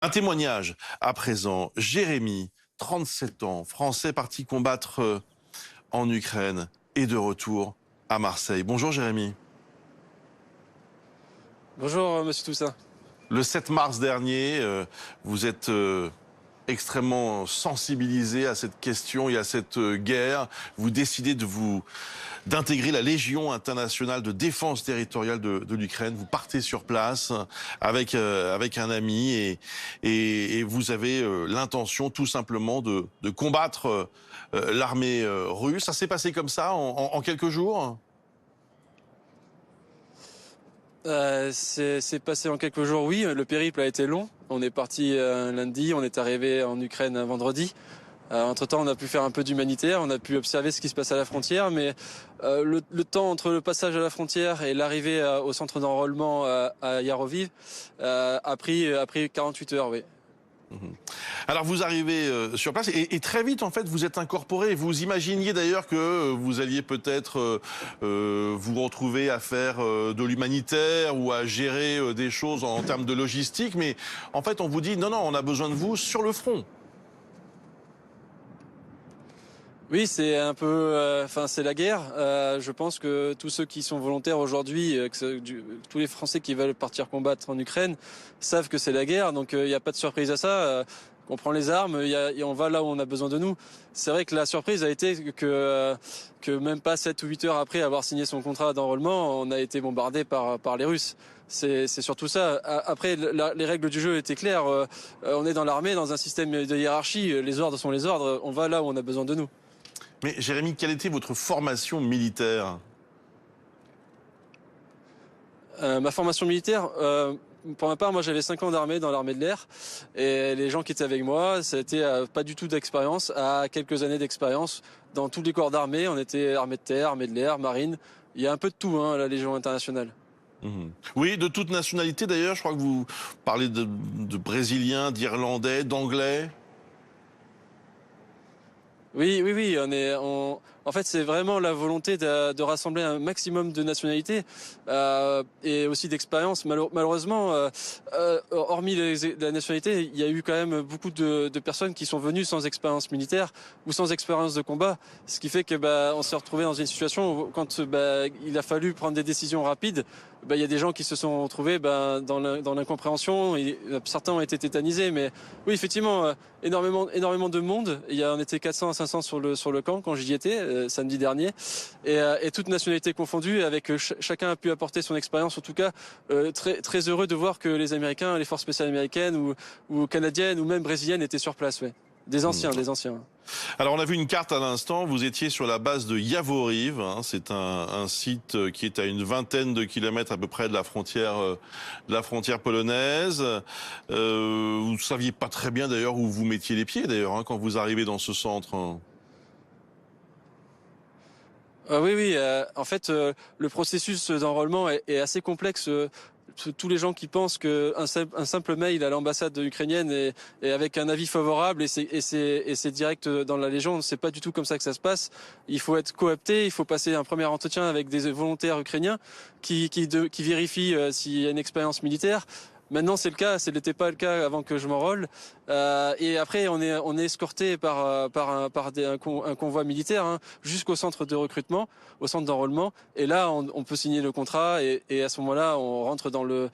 Un témoignage à présent. Jérémy, 37 ans, français parti combattre en Ukraine et de retour à Marseille. Bonjour Jérémy. Bonjour Monsieur Toussaint. Le 7 mars dernier, vous êtes extrêmement sensibilisé à cette question et à cette guerre. Vous décidez d'intégrer la Légion internationale de défense territoriale de l'Ukraine. Vous partez sur place avec un ami et vous avez l'intention tout simplement de combattre l'armée russe. Ça s'est passé comme ça en quelques jours? C'est passé en quelques jours, oui. Le périple a été long. On est parti lundi, on est arrivé en Ukraine un vendredi. Entre-temps, on a pu faire un peu d'humanitaire, on a pu observer ce qui se passe à la frontière, mais le temps entre le passage à la frontière et l'arrivée au centre d'enrôlement à Yaroviv a pris 48 heures, oui. Alors vous arrivez sur place et très vite en fait vous êtes incorporé. Vous imaginiez d'ailleurs que vous alliez peut-être vous retrouver à faire de l'humanitaire ou à gérer des choses en termes de logistique, mais en fait on vous dit non, on a besoin de vous sur le front. Oui, c'est un peu, c'est la guerre. Je pense que tous ceux qui sont volontaires aujourd'hui, tous les Français qui veulent partir combattre en Ukraine, savent que c'est la guerre. Donc il n'y a pas de surprise à ça. On prend les armes, et on va là où on a besoin de nous. C'est vrai que la surprise a été que même pas 7 ou 8 heures après avoir signé son contrat d'enrôlement, on a été bombardé par les Russes. C'est surtout ça. Après, les règles du jeu étaient claires. On est dans l'armée, dans un système de hiérarchie. Les ordres sont les ordres. On va là où on a besoin de nous. Mais Jérémy, quelle était votre formation militaire? Ma formation militaire, pour ma part, moi j'avais 5 ans d'armée dans l'armée de l'air. Et les gens qui étaient avec moi, ça a été pas du tout d'expérience, à quelques années d'expérience. Dans tous les corps d'armée, on était armée de terre, armée de l'air, marine. Il y a un peu de tout, la Légion internationale. Oui, de toute nationalité d'ailleurs. Je crois que vous parlez de Brésiliens, d'Irlandais, d'Anglais. Oui. En fait, c'est vraiment la volonté de rassembler un maximum de nationalités et aussi d'expérience. Malheureusement, hormis la nationalité, il y a eu quand même beaucoup de personnes qui sont venues sans expérience militaire ou sans expérience de combat, ce qui fait que on s'est retrouvé dans une situation où, quand il a fallu prendre des décisions rapides, il y a des gens qui se sont retrouvés dans l'incompréhension. Certains ont été tétanisés, mais oui, effectivement, énormément de monde. On était 400 à 500 sur le camp quand j'y étais samedi dernier, et toute nationalité confondue. Avec chacun a pu apporter son expérience. En tout cas, très très heureux de voir que les Américains, les forces spéciales américaines ou canadiennes ou même brésiliennes étaient sur place. Ouais. Des anciens. Alors on a vu une carte à l'instant, vous étiez sur la base de Yavoriv, hein, c'est un site qui est à une vingtaine de kilomètres à peu près de la frontière polonaise. Vous saviez pas très bien d'ailleurs où vous mettiez les pieds d'ailleurs quand vous arrivez dans ce centre, hein. Oui. En fait, le processus d'enrôlement est assez complexe. Tous les gens qui pensent qu'un simple mail à l'ambassade ukrainienne et avec un avis favorable et c'est direct dans la Légion, c'est pas du tout comme ça que ça se passe. Il faut être coopté, il faut passer un premier entretien avec des volontaires ukrainiens qui vérifient s'il y a une expérience militaire. Maintenant, c'est le cas. Ce n'était pas le cas avant que je m'enrôle. Et après, on est escorté par un convoi militaire jusqu'au centre de recrutement, au centre d'enrôlement. Et là, on peut signer le contrat. Et à ce moment-là, on rentre dans le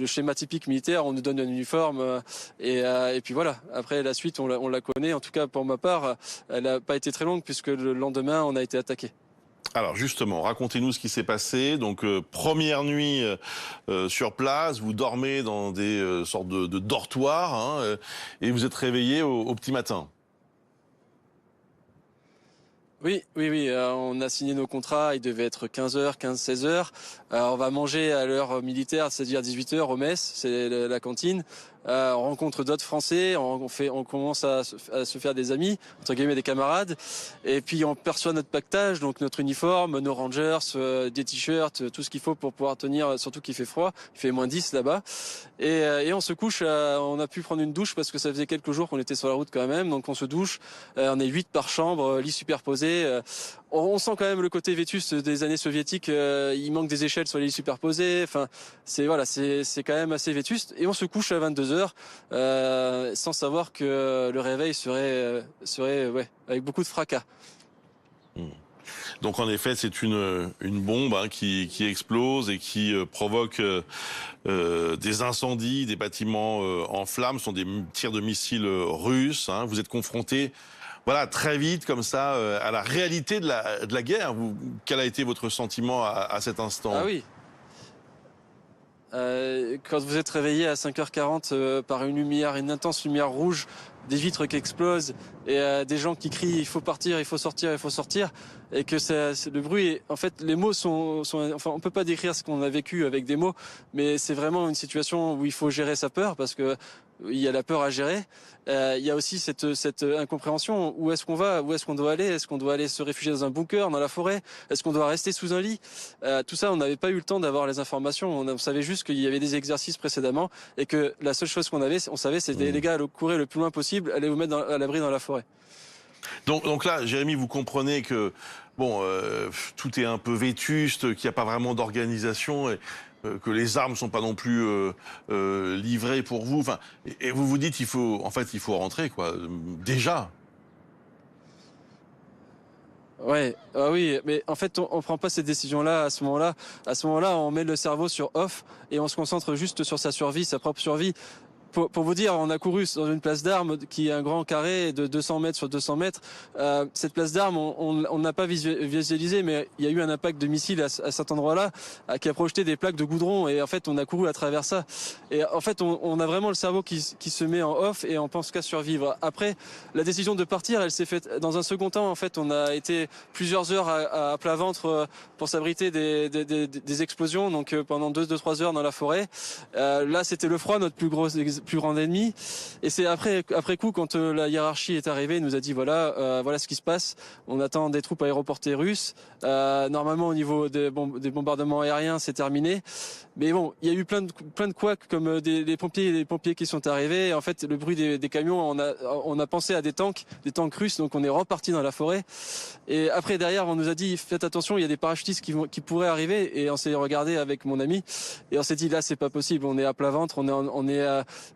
schéma typique militaire. On nous donne un uniforme. Et puis voilà. Après, la suite, on la connaît. En tout cas, pour ma part, elle n'a pas été très longue puisque le lendemain, on a été attaqué. Alors justement, racontez-nous ce qui s'est passé. Donc première nuit sur place, vous dormez dans des sortes de dortoirs, hein, et vous êtes réveillé au petit matin. Oui. On a signé nos contrats. Il devait être 15h, 15-16h. On va manger à l'heure militaire, c'est-à-dire 18h au mess. C'est la cantine. On rencontre d'autres Français. On commence à se faire des amis, entre guillemets des camarades. Et puis on perçoit notre pactage, donc notre uniforme, nos rangers, des t-shirts, tout ce qu'il faut pour pouvoir tenir. Surtout qu'il fait froid. Il fait -10 là-bas. Et on se couche. On a pu prendre une douche parce que ça faisait quelques jours qu'on était sur la route quand même. Donc on se douche. On est 8 par chambre, lit superposé. On sent quand même le côté vétuste des années soviétiques. Il manque des échelles sur les lits superposés. Enfin, c'est quand même assez vétuste. Et on se couche à 22h. heures, sans savoir que le réveil serait avec beaucoup de fracas. Donc en effet, c'est une bombe qui explose et qui provoque des incendies, des bâtiments en flammes. Ce sont des tirs de missiles russes. Vous êtes confronté, voilà, très vite comme ça à la réalité de la guerre. Quel a été votre sentiment à cet instant? Ah oui. Quand vous êtes réveillé à 5h40 par une intense lumière rouge, des vitres qui explosent et des gens qui crient il faut partir, il faut sortir, il faut sortir, et que le bruit, en fait, les mots enfin, on peut pas décrire ce qu'on a vécu avec des mots, mais c'est vraiment une situation où il faut gérer sa peur parce que il y a la peur à gérer. Il y a aussi cette incompréhension. Où est-ce qu'on va? Où est-ce qu'on doit aller? Est-ce qu'on doit aller se réfugier dans un bunker, dans la forêt? Est-ce qu'on doit rester sous un lit? Tout ça, on n'avait pas eu le temps d'avoir les informations. On savait juste qu'il y avait des exercices précédemment et que la seule chose on savait, c'était les gars, courez le plus loin possible, allez vous mettre à l'abri dans la forêt. Donc là, Jérémy, vous comprenez que bon, tout est un peu vétuste, qu'il n'y a pas vraiment d'organisation. Que les armes sont pas non plus livrées pour vous. Enfin, et vous vous dites, il faut rentrer, quoi. Déjà. Ouais, ah oui, mais en fait, on prend pas ces décisions-là à ce moment-là. À ce moment-là, on met le cerveau sur off et on se concentre juste sur sa survie, sa propre survie. Pour vous dire, on a couru dans une place d'armes qui est un grand carré de 200 mètres sur 200 mètres. Cette place d'armes, on n'a pas visualisé, mais il y a eu un impact de missile à cet endroit-là qui a projeté des plaques de goudron. Et en fait, on a couru à travers ça. Et en fait, on a vraiment le cerveau qui se met en off et on pense qu'à survivre. Après, la décision de partir, elle s'est faite dans un second temps. En fait, on a été plusieurs heures à plat ventre pour s'abriter des explosions. Donc pendant 2-3 heures dans la forêt. Là, c'était le froid, notre plus grand ennemi. Et c'est après coup, quand la hiérarchie est arrivée, il nous a dit voilà ce qui se passe. On attend des troupes aéroportées russes. Normalement, au niveau des bombardements aériens, c'est terminé. Mais bon, il y a eu plein de couacs comme des pompiers qui sont arrivés. Et en fait, le bruit des camions, on a pensé à des tanks russes. Donc on est reparti dans la forêt. Et après, derrière, on nous a dit faites attention, il y a des parachutistes qui pourraient arriver. Et on s'est regardé avec mon ami et on s'est dit là, c'est pas possible. On est à plat ventre.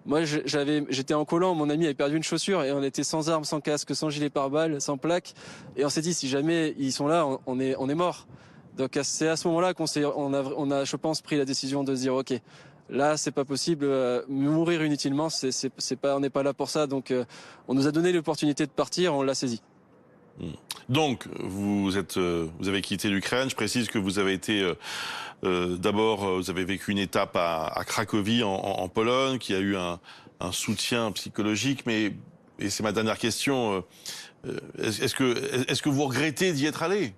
Moi, j'étais en collant, mon ami avait perdu une chaussure et on était sans armes, sans casque, sans gilet pare-balles, sans plaque. Et on s'est dit, si jamais ils sont là, on est mort. Donc c'est à ce moment-là on a, je pense, pris la décision de se dire, ok, là c'est pas possible, mourir inutilement, on n'est pas là pour ça. Donc on nous a donné l'opportunité de partir, on l'a saisi. Donc, vous avez quitté l'Ukraine. Je précise que vous avez été d'abord, vous avez vécu une étape à Cracovie en Pologne, qui a eu un soutien psychologique. Mais et c'est ma dernière question. Est-ce que vous regrettez d'y être allé?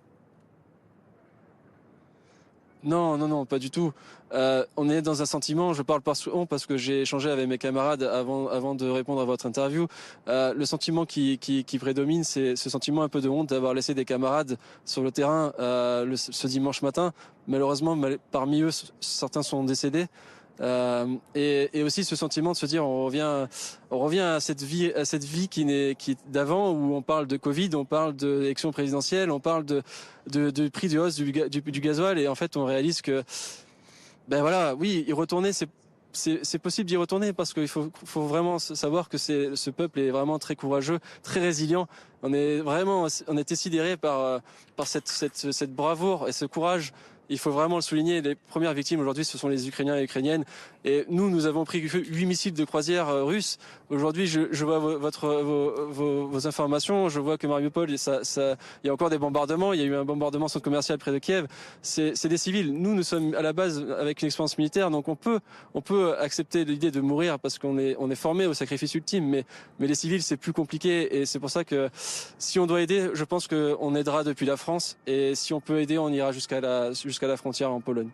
Non, pas du tout. On est dans un sentiment, je parle par on parce que j'ai échangé avec mes camarades avant de répondre à votre interview. Le sentiment qui prédomine, c'est ce sentiment un peu de honte d'avoir laissé des camarades sur le terrain ce dimanche matin. Malheureusement, parmi eux, certains sont décédés. Et aussi ce sentiment de se dire on revient à cette vie qui est d'avant, où on parle de Covid, on parle d'élection présidentielle, on parle de prix de hausse du gasoil, et en fait on réalise que ben voilà, oui, y retourner c'est possible d'y retourner, parce qu'il faut vraiment savoir que ce peuple est vraiment très courageux, très résilient. On était sidérés par cette bravoure et ce courage. Il faut vraiment le souligner. Les premières victimes aujourd'hui, ce sont les Ukrainiens et Ukrainiennes. Et nous avons pris 8 missiles de croisière russes. Aujourd'hui, je vois vos informations. Je vois que Mariupol, il y a encore des bombardements. Il y a eu un bombardement centre commercial près de Kiev. C'est des civils. Nous sommes à la base avec une expérience militaire, donc on peut accepter l'idée de mourir parce qu'on est formé au sacrifice ultime. Mais les civils, c'est plus compliqué. Et c'est pour ça que si on doit aider, je pense qu'on aidera depuis la France. Et si on peut aider, on ira jusqu'à la frontière en Pologne.